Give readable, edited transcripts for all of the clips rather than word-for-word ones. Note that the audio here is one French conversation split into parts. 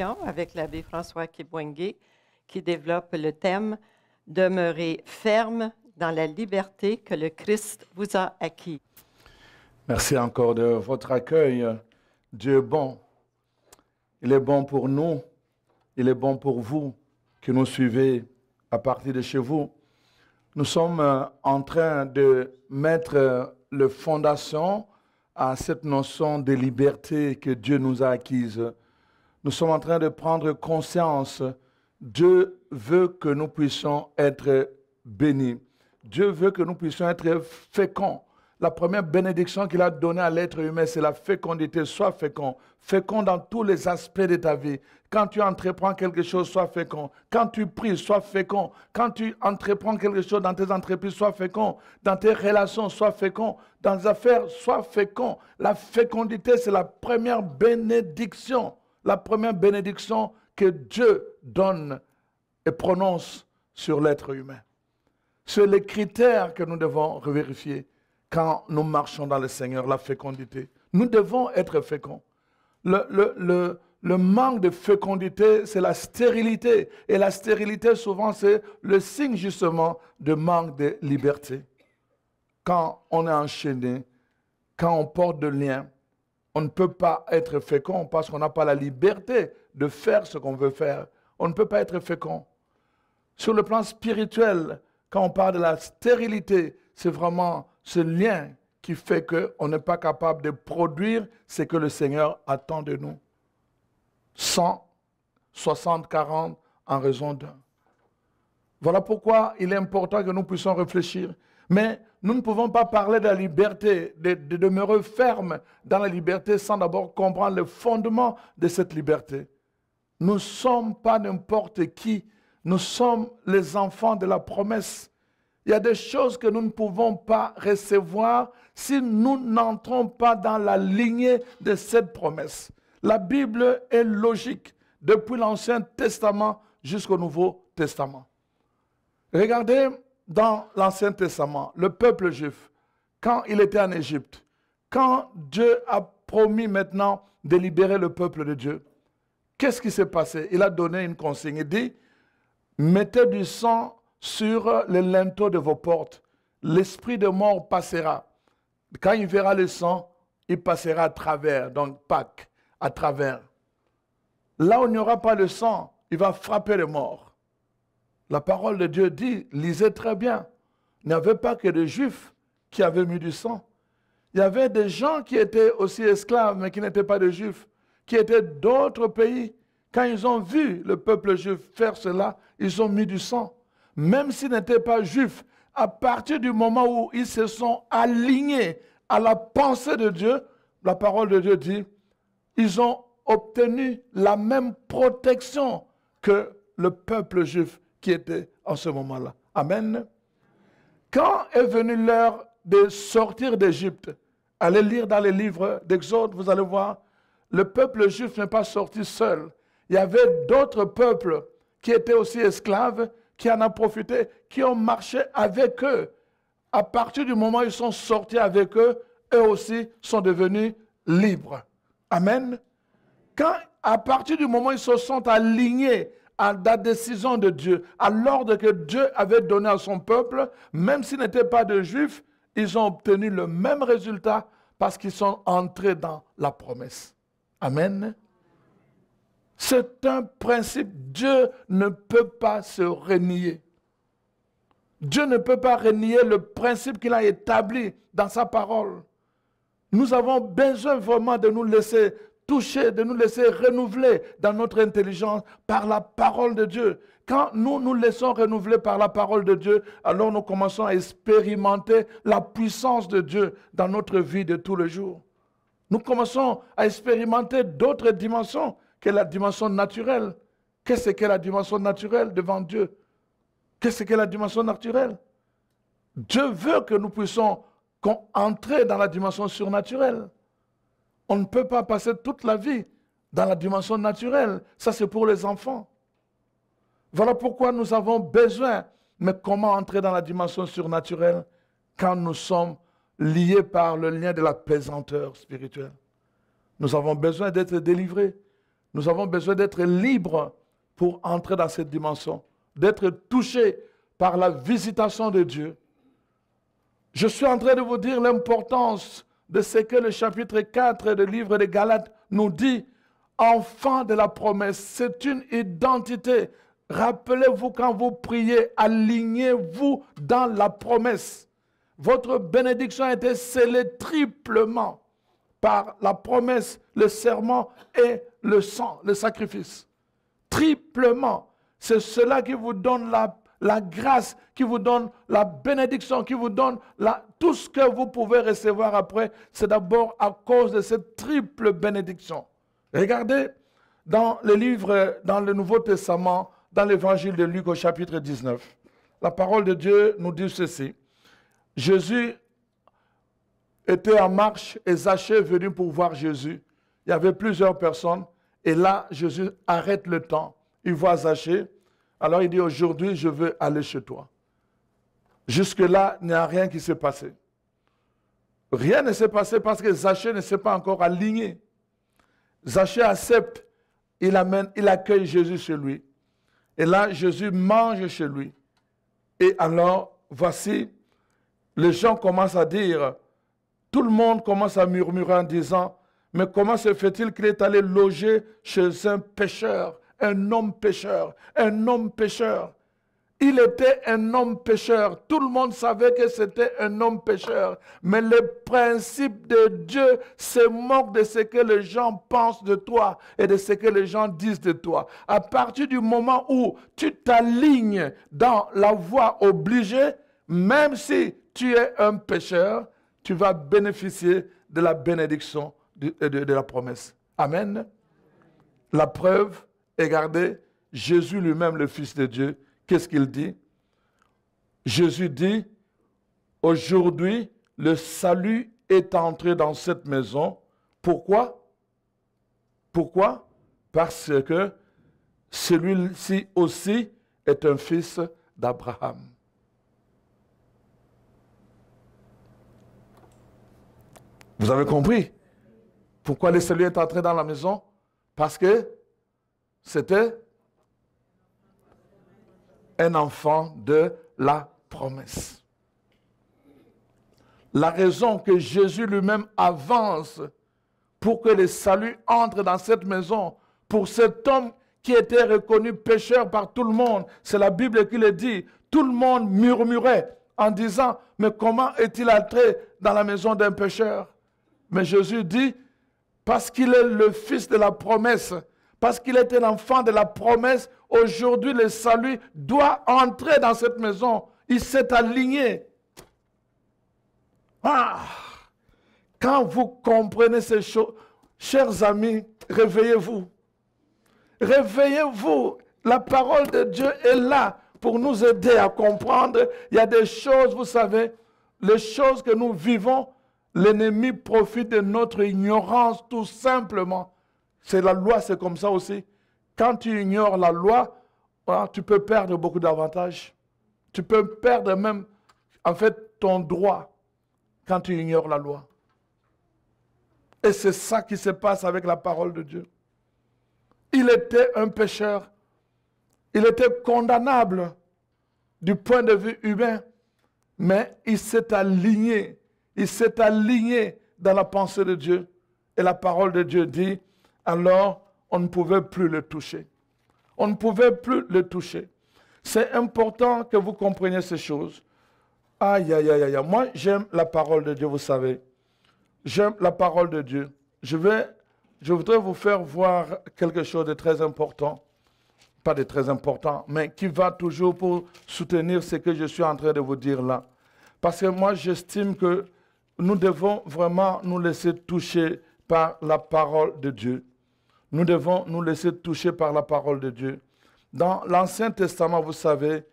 avec l'abbé François Kibwenge qui développe le thème « Demeurer ferme dans la liberté que le Christ vous a acquis ». Merci encore de votre accueil. Dieu est bon. Il est bon pour nous. Il est bon pour vous qui nous suivez à partir de chez vous. Nous sommes en train de mettre la fondation à cette notion de liberté que Dieu nous a acquise. Nous sommes en train de prendre conscience. Dieu veut que nous puissions être bénis. Dieu veut que nous puissions être féconds. La première bénédiction qu'il a donnée à l'être humain, c'est la fécondité. Sois fécond. Fécond dans tous les aspects de ta vie. Quand tu entreprends quelque chose, sois fécond. Quand tu pries, sois fécond. Quand tu entreprends quelque chose dans tes entreprises, sois fécond. Dans tes relations, sois fécond. Dans les affaires, sois fécond. La fécondité, c'est la première bénédiction. La première bénédiction que Dieu donne et prononce sur l'être humain. C'est les critères que nous devons vérifier quand nous marchons dans le Seigneur, la fécondité. Nous devons être féconds. Le manque de fécondité, c'est la stérilité. Et la stérilité, souvent, c'est le signe justement de manque de liberté. Quand on est enchaîné, quand on porte de liens, on ne peut pas être fécond parce qu'on n'a pas la liberté de faire ce qu'on veut faire. On ne peut pas être fécond. Sur le plan spirituel, quand on parle de la stérilité, c'est vraiment ce lien qui fait qu'on n'est pas capable de produire ce que le Seigneur attend de nous. 100, 60, 40 en raison d'un. Voilà pourquoi il est important que nous puissions réfléchir. Mais nous ne pouvons pas parler de la liberté, de demeurer ferme dans la liberté sans d'abord comprendre le fondement de cette liberté. Nous ne sommes pas n'importe qui. Nous sommes les enfants de la promesse. Il y a des choses que nous ne pouvons pas recevoir si nous n'entrons pas dans la lignée de cette promesse. La Bible est logique depuis l'Ancien Testament jusqu'au Nouveau Testament. Regardez dans l'Ancien Testament, le peuple juif, quand il était en Égypte, quand Dieu a promis maintenant de libérer le peuple de Dieu, qu'est-ce qui s'est passé? Il a donné une consigne. Il dit, mettez du sang sur les linteaux de vos portes. L'esprit de mort passera. Quand il verra le sang, il passera à travers. Donc, Pâques, à travers. Là où il n'y aura pas le sang, il va frapper les morts. La parole de Dieu dit, lisez très bien, il n'y avait pas que des Juifs qui avaient mis du sang. Il y avait des gens qui étaient aussi esclaves, mais qui n'étaient pas des Juifs, qui étaient d'autres pays. Quand ils ont vu le peuple juif faire cela, ils ont mis du sang. Même s'ils n'étaient pas juifs, à partir du moment où ils se sont alignés à la pensée de Dieu, la parole de Dieu dit, ils ont obtenu la même protection que le peuple juif qui était en ce moment-là. Amen. Quand est venue l'heure de sortir d'Égypte, allez lire dans les livres d'Exode, vous allez voir, le peuple juif n'est pas sorti seul. Il y avait d'autres peuples qui étaient aussi esclaves, qui en ont profité, qui ont marché avec eux. À partir du moment où ils sont sortis avec eux, eux aussi sont devenus libres. Amen. Quand, à partir du moment où ils se sont alignés à la décision de Dieu, à l'ordre que Dieu avait donné à son peuple, même s'ils n'étaient pas de juifs, ils ont obtenu le même résultat parce qu'ils sont entrés dans la promesse. Amen. C'est un principe. Dieu ne peut pas se renier. Dieu ne peut pas renier le principe qu'il a établi dans sa parole. Nous avons besoin vraiment de nous laisser toucher, de nous laisser renouveler dans notre intelligence par la parole de Dieu. Quand nous nous laissons renouveler par la parole de Dieu, alors nous commençons à expérimenter la puissance de Dieu dans notre vie de tous les jours. Nous commençons à expérimenter d'autres dimensions que la dimension naturelle. Qu'est-ce que la dimension naturelle devant Dieu? Qu'est-ce que la dimension naturelle? Dieu veut que nous puissions entrer dans la dimension surnaturelle. On ne peut pas passer toute la vie dans la dimension naturelle. Ça, c'est pour les enfants. Voilà pourquoi nous avons besoin. Mais comment entrer dans la dimension surnaturelle quand nous sommes liés par le lien de la pesanteur spirituelle? Nous avons besoin d'être délivrés. Nous avons besoin d'être libres pour entrer dans cette dimension, d'être touchés par la visitation de Dieu. Je suis en train de vous dire l'importance de ce que le chapitre 4 du livre des Galates nous dit. Enfant de la promesse, c'est une identité. Rappelez-vous quand vous priez, alignez-vous dans la promesse. Votre bénédiction a été scellée triplement par la promesse, le serment et le sang, le sacrifice. Triplement. C'est cela qui vous donne la grâce, qui vous donne la bénédiction, qui vous donne tout ce que vous pouvez recevoir après. C'est d'abord à cause de cette triple bénédiction. Regardez dans le livre, dans le Nouveau Testament, dans l'évangile de Luc au chapitre 19. La parole de Dieu nous dit ceci. Jésus était en marche et Zachée est venu pour voir Jésus. Il y avait plusieurs personnes et là, Jésus arrête le temps. Il voit Zachée. Alors il dit, aujourd'hui, je veux aller chez toi. Jusque-là, il n'y a rien qui s'est passé. Rien ne s'est passé parce que Zachée ne s'est pas encore aligné. Zachée accepte, il accueille Jésus chez lui. Et là, Jésus mange chez lui. Et alors, voici, les gens commencent à dire, tout le monde commence à murmurer en disant, mais comment se fait-il qu'il est allé loger chez un pécheur, un homme pécheur, un homme pécheur? Il était un homme pécheur. Tout le monde savait que c'était un homme pécheur. Mais le principe de Dieu se moque de ce que les gens pensent de toi et de ce que les gens disent de toi. À partir du moment où tu t'alignes dans la voie obligée, même si tu es un pécheur, tu vas bénéficier de la bénédiction de la promesse. Amen. La preuve, regardez, Jésus lui-même, le Fils de Dieu, qu'est-ce qu'il dit? Jésus dit, aujourd'hui, le salut est entré dans cette maison. Pourquoi? Pourquoi? Parce que celui-ci aussi est un fils d'Abraham. Vous avez compris? Pourquoi le salut est entré dans la maison? Parce que c'était un enfant de la promesse. La raison que Jésus lui-même avance pour que le salut entre dans cette maison, pour cet homme qui était reconnu pécheur par tout le monde, c'est la Bible qui le dit. Tout le monde murmurait en disant, mais comment est-il entré dans la maison d'un pécheur? Mais Jésus dit, parce qu'il est le fils de la promesse, parce qu'il est un enfant de la promesse, aujourd'hui le salut doit entrer dans cette maison. Il s'est aligné. Ah, quand vous comprenez ces choses, chers amis, réveillez-vous. Réveillez-vous. La parole de Dieu est là pour nous aider à comprendre. Il y a des choses, vous savez, les choses que nous vivons, l'ennemi profite de notre ignorance tout simplement. C'est la loi, c'est comme ça aussi. Quand tu ignores la loi, tu peux perdre beaucoup d'avantages. Tu peux perdre même, en fait, ton droit quand tu ignores la loi. Et c'est ça qui se passe avec la parole de Dieu. Il était un pécheur. Il était condamnable du point de vue humain, mais il s'est aligné. Il s'est aligné dans la pensée de Dieu. Et la parole de Dieu dit, alors on ne pouvait plus le toucher. On ne pouvait plus le toucher. C'est important que vous compreniez ces choses. Aïe, aïe, aïe, aïe. Moi, j'aime la parole de Dieu, vous savez. J'aime la parole de Dieu. Je voudrais vous faire voir quelque chose de très important. Pas de très important, mais qui va toujours pour soutenir ce que je suis en train de vous dire là. Parce que moi, j'estime que nous devons vraiment nous laisser toucher par la parole de Dieu. Nous devons nous laisser toucher par la parole de Dieu. Dans l'Ancien Testament, vous savez,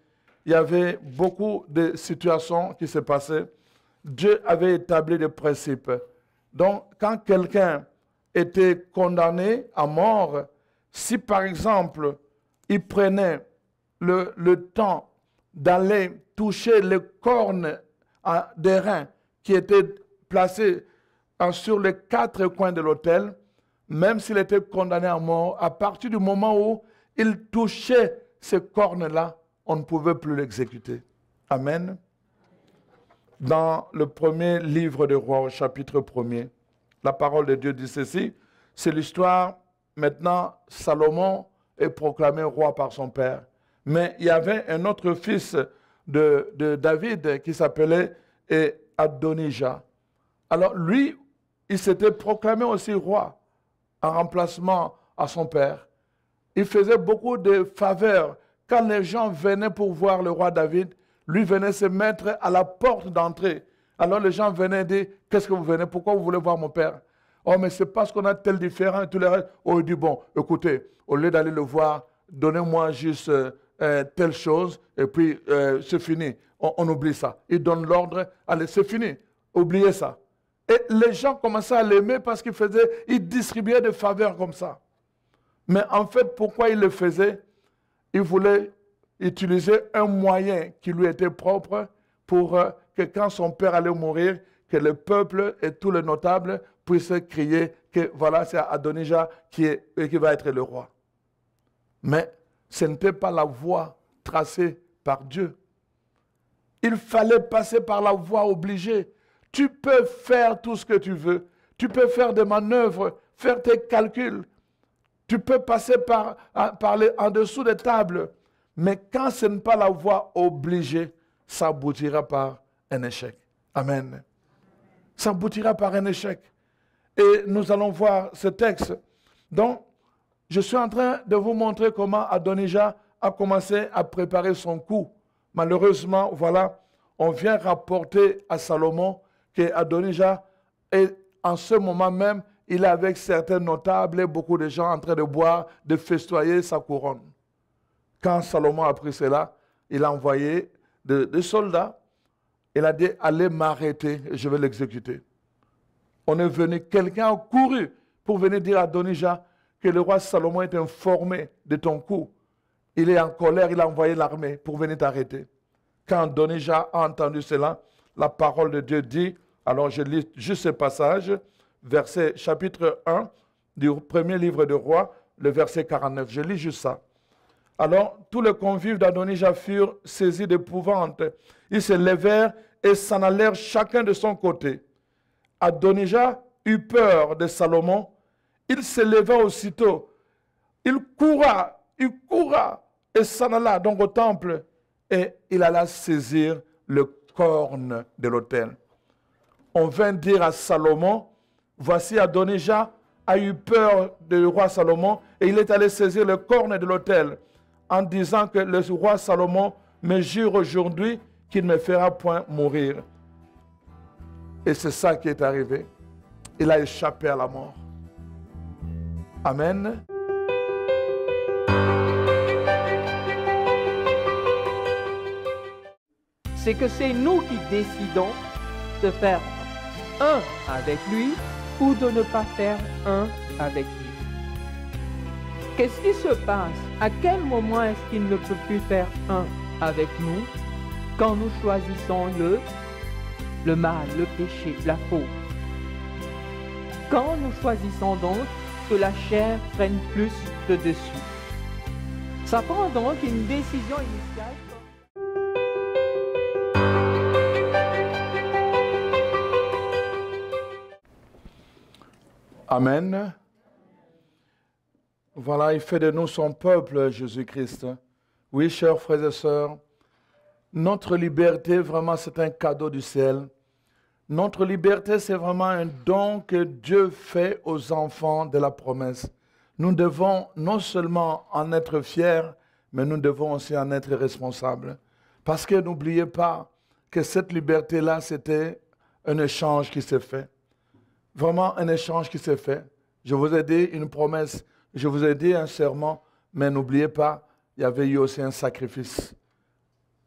il y avait beaucoup de situations qui se passaient. Dieu avait établi des principes. Donc, quand quelqu'un était condamné à mort, si par exemple, il prenait le temps d'aller toucher les cornes des reins qui étaient placés sur les 4 coins de l'autel, même s'il était condamné à mort, à partir du moment où il touchait ces cornes-là, on ne pouvait plus l'exécuter. Amen. Dans le premier livre des Rois, au chapitre 1er, la parole de Dieu dit ceci, c'est l'histoire, maintenant, Salomon est proclamé roi par son père. Mais il y avait un autre fils de David qui s'appelait Adonijah. Alors lui, il s'était proclamé aussi roi en remplacement à son père. Il faisait beaucoup de faveurs. Quand les gens venaient pour voir le roi David, lui venait se mettre à la porte d'entrée. Alors les gens venaient dire, qu'est-ce que vous venez, pourquoi vous voulez voir mon père? Oh, mais c'est parce qu'on a tel différent et tout le reste. Oh, il dit, bon, écoutez, au lieu d'aller le voir, donnez-moi juste telle chose et puis c'est fini. On oublie ça. Il donne l'ordre, allez, c'est fini. Oubliez ça. Et les gens commençaient à l'aimer parce il distribuait des faveurs comme ça. Mais en fait, pourquoi il le faisait? Il voulait utiliser un moyen qui lui était propre pour que quand son père allait mourir, que le peuple et tous les notables puissent crier que voilà, c'est Adonijah qui va être le roi. Mais ce n'était pas la voie tracée par Dieu. Il fallait passer par la voie obligée. Tu peux faire tout ce que tu veux. Tu peux faire des manœuvres, faire tes calculs. Tu peux passer par en dessous des tables. Mais quand ce n'est pas la voie obligée, ça aboutira par un échec. Amen. Ça aboutira par un échec. Et nous allons voir ce texte. Donc, je suis en train de vous montrer comment Adonijah a commencé à préparer son coup. Malheureusement, voilà, on vient rapporter à Salomon qu'Adonijah est en ce moment même, il est avec certains notables et beaucoup de gens en train de boire, de festoyer sa couronne. Quand Salomon a appris cela, il a envoyé des soldats. Il a dit, allez m'arrêter, je vais l'exécuter. On est venu, quelqu'un a couru pour venir dire à Adonijah que le roi Salomon est informé de ton coup. Il est en colère, il a envoyé l'armée pour venir t'arrêter. Quand Adonijah a entendu cela, la parole de Dieu dit, alors je lis juste ce passage, chapitre 1 du premier livre de Rois, le verset 49. Je lis juste ça. Alors, tous les convives d'Adonijah furent saisis d'épouvante. Ils se levèrent et s'en allèrent chacun de son côté. Adonijah eut peur de Salomon. Il se leva aussitôt. Il coura et s'en alla donc au temple. Et il alla saisir le corne de l'autel. On vint dire à Salomon, voici Adonijah a eu peur du roi Salomon et il est allé saisir le corne de l'autel en disant que le roi Salomon me jure aujourd'hui qu'il ne me fera point mourir. Et c'est ça qui est arrivé. Il a échappé à la mort. Amen. C'est que c'est nous qui décidons de faire un avec lui ou de ne pas faire un avec lui. Qu'est-ce qui se passe? À quel moment est-ce qu'il ne peut plus faire un avec nous? Quand nous choisissons le mal, le péché, la faute. Quand nous choisissons donc que la chair prenne plus de dessus. Ça prend donc une décision initiale. Amen. Voilà, il fait de nous son peuple, Jésus-Christ. Oui, chers frères et sœurs, notre liberté, vraiment, c'est un cadeau du ciel. Notre liberté, c'est vraiment un don que Dieu fait aux enfants de la promesse. Nous devons non seulement en être fiers, mais nous devons aussi en être responsables. Parce que n'oubliez pas que cette liberté-là, c'était un échange qui s'est fait. Vraiment un échange qui s'est fait. Je vous ai dit une promesse, je vous ai dit un serment, mais n'oubliez pas, il y avait eu aussi un sacrifice.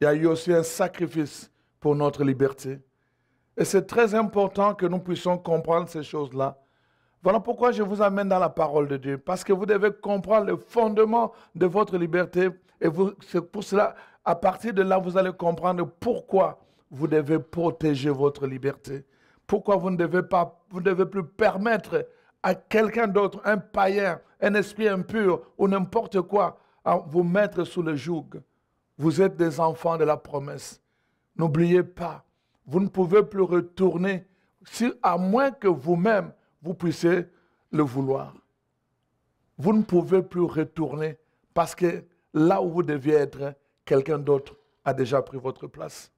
Il y a eu aussi un sacrifice pour notre liberté. Et c'est très important que nous puissions comprendre ces choses-là. Voilà pourquoi je vous amène dans la parole de Dieu. Parce que vous devez comprendre le fondement de votre liberté. Et c'est pour cela, à partir de là, vous allez comprendre pourquoi vous devez protéger votre liberté. Pourquoi vous ne devez plus permettre à quelqu'un d'autre, un païen, un esprit impur ou n'importe quoi, à vous mettre sous le joug. Vous êtes des enfants de la promesse. N'oubliez pas, vous ne pouvez plus retourner, à moins que vous-même, vous puissiez le vouloir. Vous ne pouvez plus retourner parce que là où vous deviez être, quelqu'un d'autre a déjà pris votre place.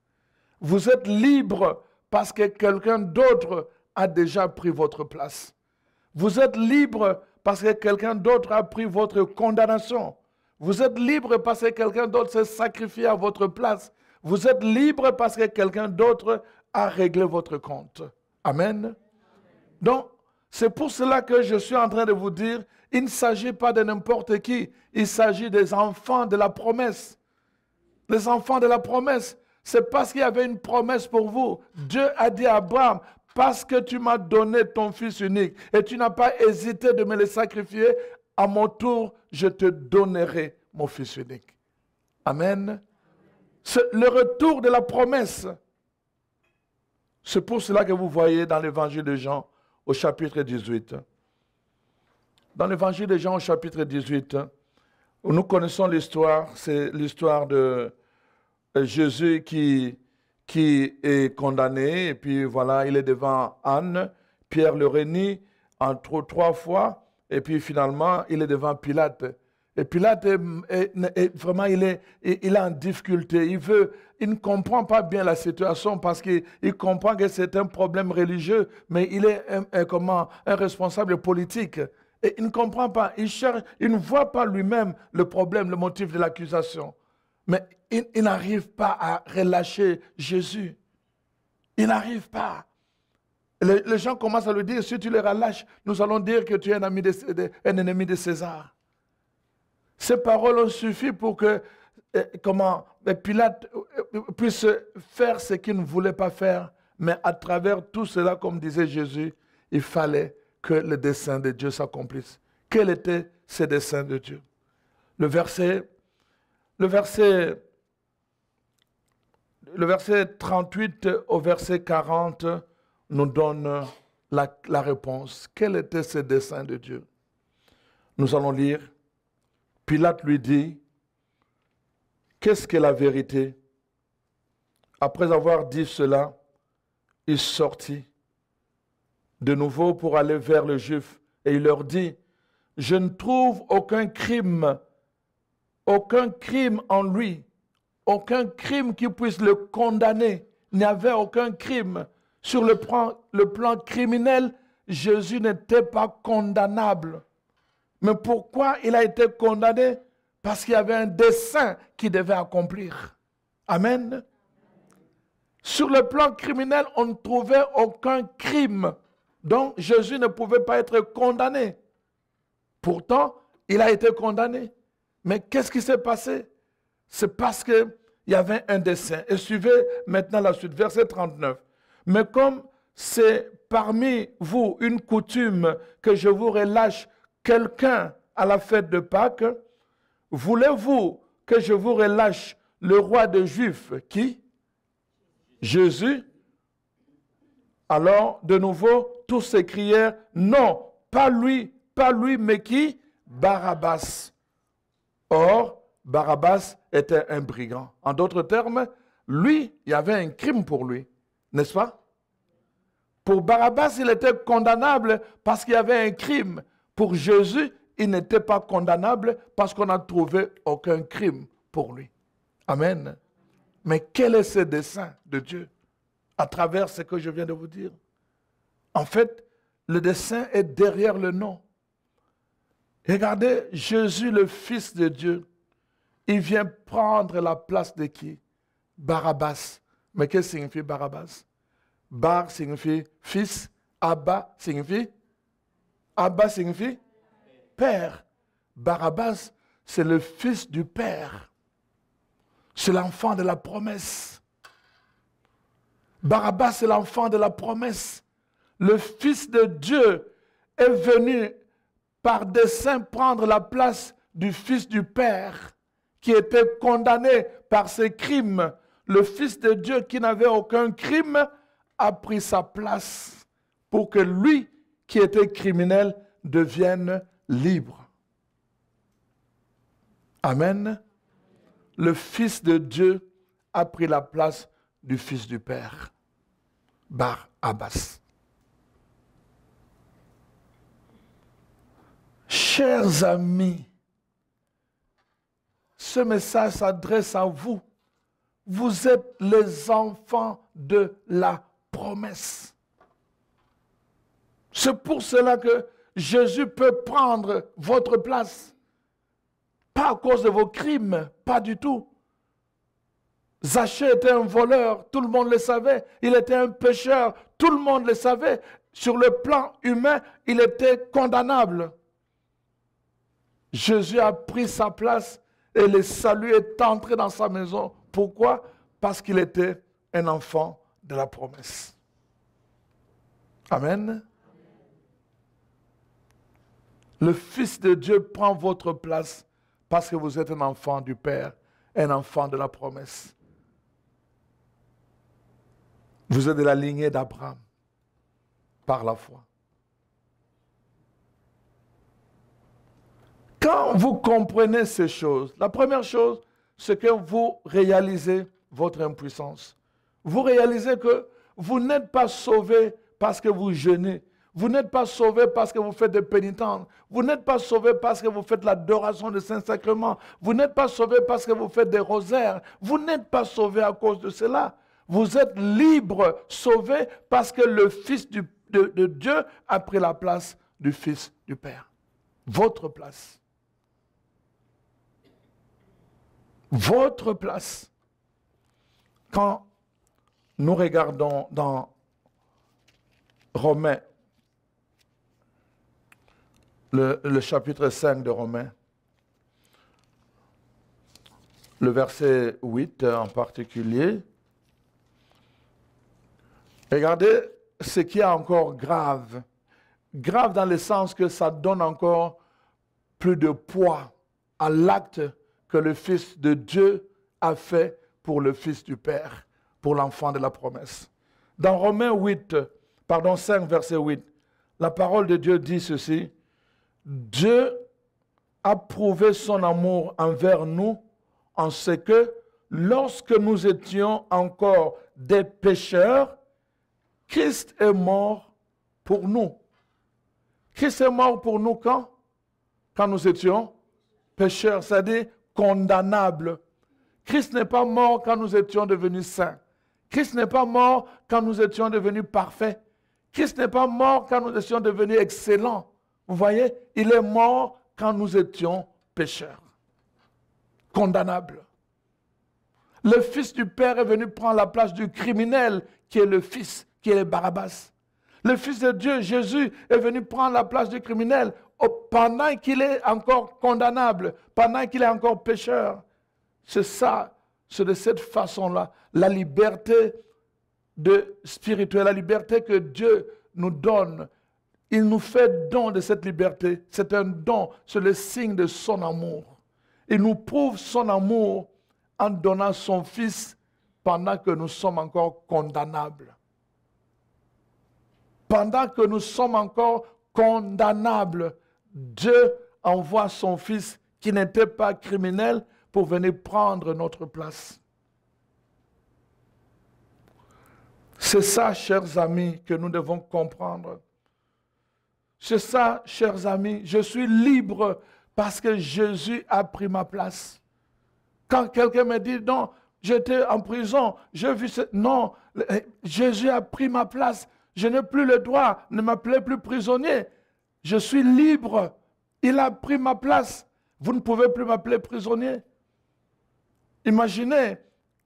Vous êtes libre parce que quelqu'un d'autre a déjà pris votre place. Vous êtes libre parce que quelqu'un d'autre a pris votre condamnation. Vous êtes libre parce que quelqu'un d'autre s'est sacrifié à votre place. Vous êtes libre parce que quelqu'un d'autre a réglé votre compte. Amen. Donc, c'est pour cela que je suis en train de vous dire, il ne s'agit pas de n'importe qui, il s'agit des enfants de la promesse. Les enfants de la promesse, c'est parce qu'il y avait une promesse pour vous. Dieu a dit à Abraham, parce que tu m'as donné ton fils unique et tu n'as pas hésité de me le sacrifier, à mon tour, je te donnerai mon fils unique. Amen. C'est le retour de la promesse. C'est pour cela que vous voyez dans l'évangile de Jean, au chapitre 18. Dans l'évangile de Jean, au chapitre 18, nous connaissons l'histoire, c'est l'histoire de Jésus qui est condamné, et puis voilà, il est devant Anne, Pierre le renie entre 3 fois, et puis finalement, il est devant Pilate. Et Pilate, vraiment, il est en difficulté. Il ne comprend pas bien la situation parce qu'il comprend que c'est un problème religieux, mais il est un responsable politique. Et il ne comprend pas, il ne voit pas lui-même le problème, le motif de l'accusation. Mais il n'arrive pas à relâcher Jésus. Il n'arrive pas. Les gens commencent à lui dire, si tu le relâches, nous allons dire que tu es un ennemi de César. Ces paroles ont suffi pour que Pilate puisse faire ce qu'il ne voulait pas faire. Mais à travers tout cela, comme disait Jésus, il fallait que le dessein de Dieu s'accomplisse. Quel était ce dessein de Dieu? Le verset 38 au verset 40 nous donne la réponse. Quel était ce dessein de Dieu? Nous allons lire. Pilate lui dit, qu'est-ce que la vérité? Après avoir dit cela, il sortit de nouveau pour aller vers les Juifs et il leur dit, je ne trouve aucun crime en lui, aucun crime qui puisse le condamner. Il n'y avait aucun crime. Sur le plan criminel, Jésus n'était pas condamnable. Mais pourquoi il a été condamné? Parce qu'il y avait un dessein qu'il devait accomplir. Amen. Sur le plan criminel, on ne trouvait aucun crime. Donc Jésus ne pouvait pas être condamné. Pourtant, il a été condamné. Mais qu'est-ce qui s'est passé? C'est parce qu'il y avait un dessein. Et suivez maintenant la suite, verset 39. Mais comme c'est parmi vous une coutume que je vous relâche quelqu'un à la fête de Pâques, voulez-vous que je vous relâche le roi des Juifs? Qui? Jésus. Alors, de nouveau, tous s'écrièrent, non, pas lui, mais qui? Barabbas. Or, Barabbas était un brigand. En d'autres termes, lui, il y avait un crime pour lui, n'est-ce pas? Pour Barabbas, il était condamnable parce qu'il y avait un crime. Pour Jésus, il n'était pas condamnable parce qu'on n'a trouvé aucun crime pour lui. Amen. Mais quel est ce dessein de Dieu à travers ce que je viens de vous dire? En fait, le dessein est derrière le nom. Regardez, Jésus, le Fils de Dieu, il vient prendre la place de qui? Barabbas. Mais qu'est-ce que signifie Barabbas? Bar signifie fils, Abba signifie père. Barabbas, c'est le fils du père. C'est l'enfant de la promesse. Barabbas, c'est l'enfant de la promesse. Le Fils de Dieu est venu par dessein prendre la place du Fils du Père qui était condamné par ses crimes. Le Fils de Dieu qui n'avait aucun crime a pris sa place pour que lui qui était criminel deviennent libres. Amen. Le Fils de Dieu a pris la place du Fils du Père, Bar Abbas. Chers amis, ce message s'adresse à vous. Vous êtes les enfants de la promesse. C'est pour cela que Jésus peut prendre votre place. Pas à cause de vos crimes, pas du tout. Zachée était un voleur, tout le monde le savait. Il était un pécheur, tout le monde le savait. Sur le plan humain, il était condamnable. Jésus a pris sa place et le salut est entré dans sa maison. Pourquoi? Parce qu'il était un enfant de la promesse. Amen. Le Fils de Dieu prend votre place parce que vous êtes un enfant du Père, un enfant de la promesse. Vous êtes de la lignée d'Abraham par la foi. Quand vous comprenez ces choses, la première chose, c'est que vous réalisez votre impuissance. Vous réalisez que vous n'êtes pas sauvé parce que vous jeûnez. Vous n'êtes pas sauvé parce que vous faites des pénitences. Vous n'êtes pas sauvé parce que vous faites l'adoration des Saint-Sacrements. Vous n'êtes pas sauvé parce que vous faites des rosaires. Vous n'êtes pas sauvé à cause de cela. Vous êtes libre, sauvé parce que le Fils de Dieu a pris la place du Fils du Père. Votre place. Votre place. Quand nous regardons dans Romains, le chapitre 5 de Romains, le verset 8 en particulier, regardez ce qui est encore grave. Grave dans le sens que ça donne encore plus de poids à l'acte que le Fils de Dieu a fait pour le Fils du Père, pour l'enfant de la promesse. Dans Romains 5, verset 8, la parole de Dieu dit ceci: Dieu a prouvé son amour envers nous en ce que, lorsque nous étions encore des pécheurs, Christ est mort pour nous. Christ est mort pour nous quand? Quand nous étions pécheurs, c'est-à-dire condamnables. Christ n'est pas mort quand nous étions devenus saints. Christ n'est pas mort quand nous étions devenus parfaits. Christ n'est pas mort quand nous étions devenus excellents. Vous voyez, il est mort quand nous étions pécheurs, condamnables. Le Fils du Père est venu prendre la place du criminel qui est le Fils, qui est le Barabbas. Le Fils de Dieu, Jésus, est venu prendre la place du criminel pendant qu'il est encore condamnable, pendant qu'il est encore pécheur. C'est ça, c'est de cette façon-là, la liberté spirituelle, la liberté que Dieu nous donne. Il nous fait don de cette liberté. C'est un don, c'est le signe de son amour. Il nous prouve son amour en donnant son Fils pendant que nous sommes encore condamnables. Pendant que nous sommes encore condamnables, Dieu envoie son Fils qui n'était pas criminel pour venir prendre notre place. C'est ça, chers amis, que nous devons comprendre. C'est ça, chers amis, je suis libre parce que Jésus a pris ma place. Quand quelqu'un me dit, non, j'étais en prison, j'ai vu ce... Non, Jésus a pris ma place. Je n'ai plus le droit, ne m'appelez plus prisonnier. Je suis libre. Il a pris ma place. Vous ne pouvez plus m'appeler prisonnier. Imaginez,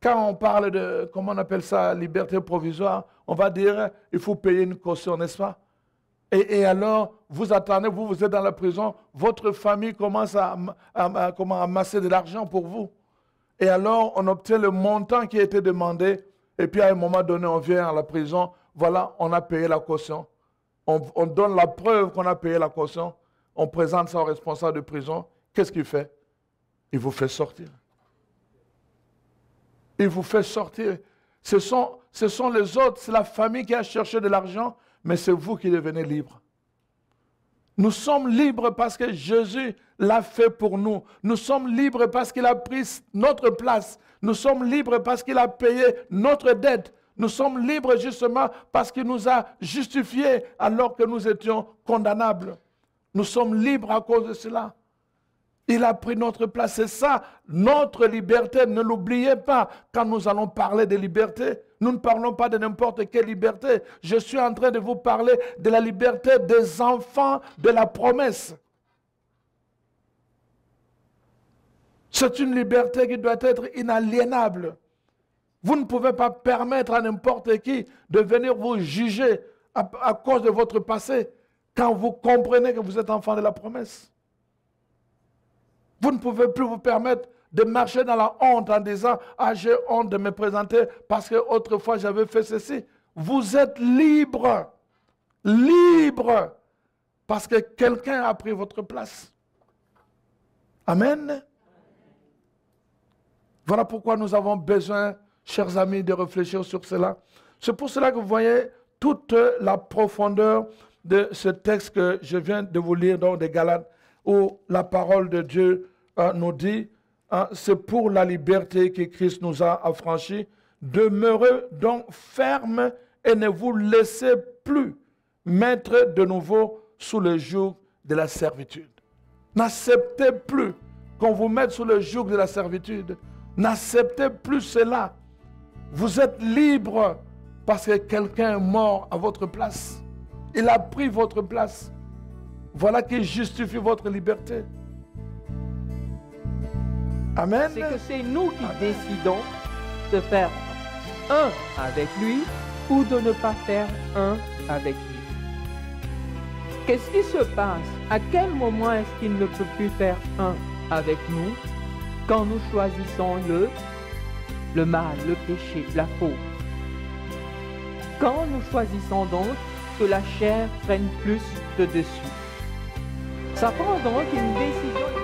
quand on parle de, comment on appelle ça, liberté provisoire, on va dire, il faut payer une caution, n'est-ce pas? Et alors, vous attendez, vous êtes dans la prison, votre famille commence à amasser de l'argent pour vous. Et alors, on obtient le montant qui a été demandé, et puis à un moment donné, on vient à la prison, voilà, on a payé la caution. On donne la preuve qu'on a payé la caution, on présente ça au responsable de prison. Qu'est-ce qu'il fait? Il vous fait sortir. Il vous fait sortir. Ce sont les autres, c'est la famille qui a cherché de l'argent, mais c'est vous qui devenez libre. Nous sommes libres parce que Jésus l'a fait pour nous. Nous sommes libres parce qu'il a pris notre place. Nous sommes libres parce qu'il a payé notre dette. Nous sommes libres justement parce qu'il nous a justifiés alors que nous étions condamnables. Nous sommes libres à cause de cela. Il a pris notre place. C'est ça, notre liberté. Ne l'oubliez pas quand nous allons parler de liberté. Nous ne parlons pas de n'importe quelle liberté. Je suis en train de vous parler de la liberté des enfants de la promesse. C'est une liberté qui doit être inaliénable. Vous ne pouvez pas permettre à n'importe qui de venir vous juger à cause de votre passé quand vous comprenez que vous êtes enfant de la promesse. Vous ne pouvez plus vous permettre de marcher dans la honte en disant « Ah, j'ai honte de me présenter parce qu'autrefois j'avais fait ceci ». Vous êtes libre, libre, parce que quelqu'un a pris votre place. Amen. Voilà pourquoi nous avons besoin, chers amis, de réfléchir sur cela. C'est pour cela que vous voyez toute la profondeur de ce texte que je viens de vous lire dans les Galates, où la parole de Dieu nous dit, c'est pour la liberté que Christ nous a affranchis. Demeurez donc ferme et ne vous laissez plus mettre de nouveau sous le joug de la servitude. N'acceptez plus qu'on vous mette sous le joug de la servitude. N'acceptez plus cela. Vous êtes libre parce que quelqu'un est mort à votre place. Il a pris votre place. Voilà qui justifie votre liberté. Amen. C'est que c'est nous qui décidons de faire un avec lui ou de ne pas faire un avec lui. Qu'est-ce qui se passe? À quel moment est-ce qu'il ne peut plus faire un avec nous? Quand nous choisissons le mal, le péché, la faute. Quand nous choisissons donc que la chair prenne plus de dessus. Ça prend donc une décision.